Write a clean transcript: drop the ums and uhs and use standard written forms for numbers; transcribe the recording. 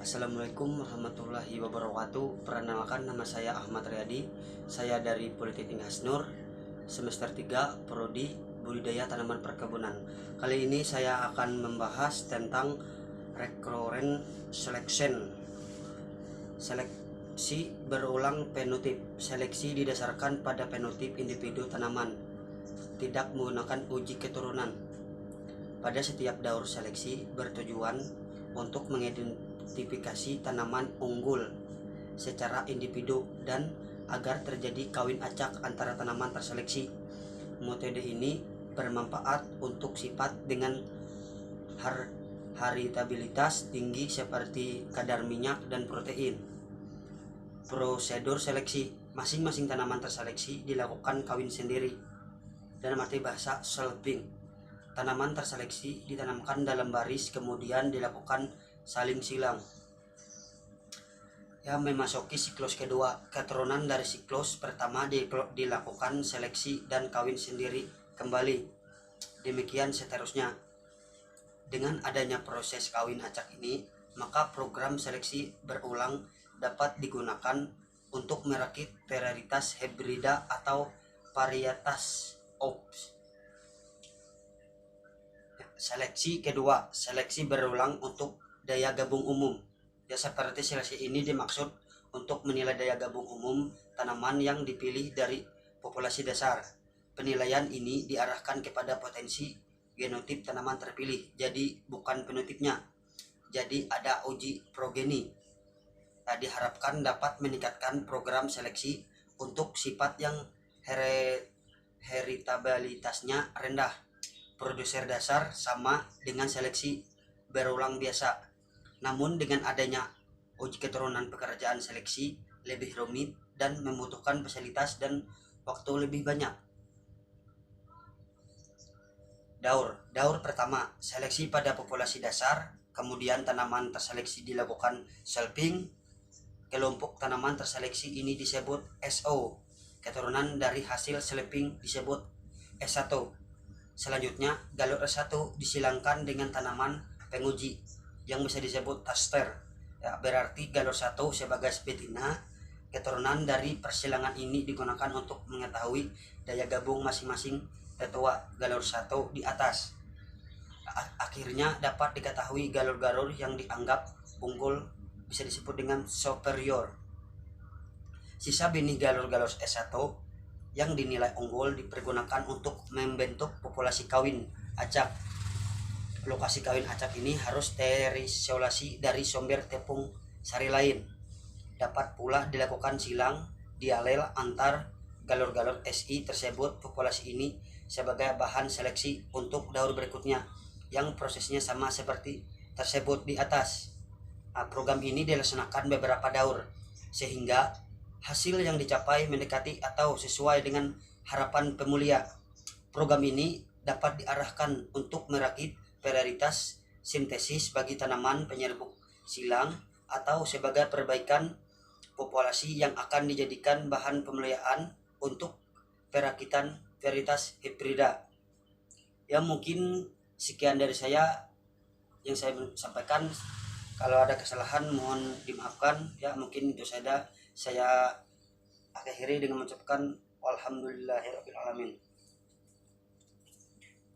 Assalamualaikum warahmatullahi wabarakatuh. Perkenalkan, nama saya Ahmad Riyadi. Saya dari Politeknik Hasnur, semester 3, Prodi Budidaya Tanaman Perkebunan. Kali ini saya akan membahas tentang recurrent selection. Seleksi berulang fenotip. Seleksi didasarkan pada fenotip individu tanaman, tidak menggunakan uji keturunan. Pada setiap daur seleksi bertujuan untuk mengidentifikasi tanaman unggul secara individu dan agar terjadi kawin acak antara tanaman terseleksi. Metode ini bermanfaat untuk sifat dengan heritabilitas tinggi seperti kadar minyak dan protein. Prosedur seleksi: masing-masing tanaman terseleksi dilakukan kawin sendiri, dalam arti bahasa selfing. Tanaman terseleksi ditanamkan dalam baris, kemudian dilakukan saling silang. Memasuki siklus kedua, keturunan dari siklus pertama dilakukan seleksi dan kawin sendiri kembali. Demikian seterusnya. Dengan adanya proses kawin acak ini, maka program seleksi berulang dapat digunakan untuk merakit varietas hibrida atau varietas ops. Seleksi kedua, seleksi berulang untuk daya gabung umum. Seperti seleksi ini dimaksud untuk menilai daya gabung umum tanaman yang dipilih dari populasi dasar. Penilaian ini diarahkan kepada potensi genotip tanaman terpilih, jadi bukan fenotipnya. Jadi ada uji progeni. Diharapkan dapat meningkatkan program seleksi untuk sifat yang heritabilitasnya rendah. Produser dasar sama dengan seleksi berulang biasa. Namun dengan adanya uji keturunan, pekerjaan seleksi lebih rumit dan membutuhkan fasilitas dan waktu lebih banyak. Daur pertama, seleksi pada populasi dasar, kemudian tanaman terseleksi dilakukan selfing. Kelompok tanaman terseleksi ini disebut SO. Keturunan dari hasil selfing disebut S1. Selanjutnya, galur S1 disilangkan dengan tanaman penguji yang bisa disebut taster. Berarti galur 1 sebagai betina. Keturunan dari persilangan ini digunakan untuk mengetahui daya gabung masing-masing tetua galur 1 di atas. Akhirnya dapat diketahui galur-galur yang dianggap unggul bisa disebut dengan superior. Sisa benih galur-galur S1 yang dinilai unggul dipergunakan untuk membentuk populasi kawin acak. Lokasi kawin acak ini harus terisolasi dari sumber tepung sari lain. Dapat pula dilakukan silang dialel antar galur-galur SI tersebut. Populasi ini sebagai bahan seleksi untuk daur berikutnya yang prosesnya sama seperti tersebut di atas. Program ini dilaksanakan beberapa daur sehingga hasil yang dicapai mendekati atau sesuai dengan harapan pemulia. Program ini dapat diarahkan untuk merakit varietas sintesis bagi tanaman penyerbuk silang atau sebagai perbaikan populasi yang akan dijadikan bahan pemeliharaan untuk perakitan varietas hibrida. Mungkin sekian dari saya yang saya sampaikan. Kalau ada kesalahan mohon dimaafkan. Mungkin itu saya akhiri dengan mengucapkan alhamdulillahirabbil alamin.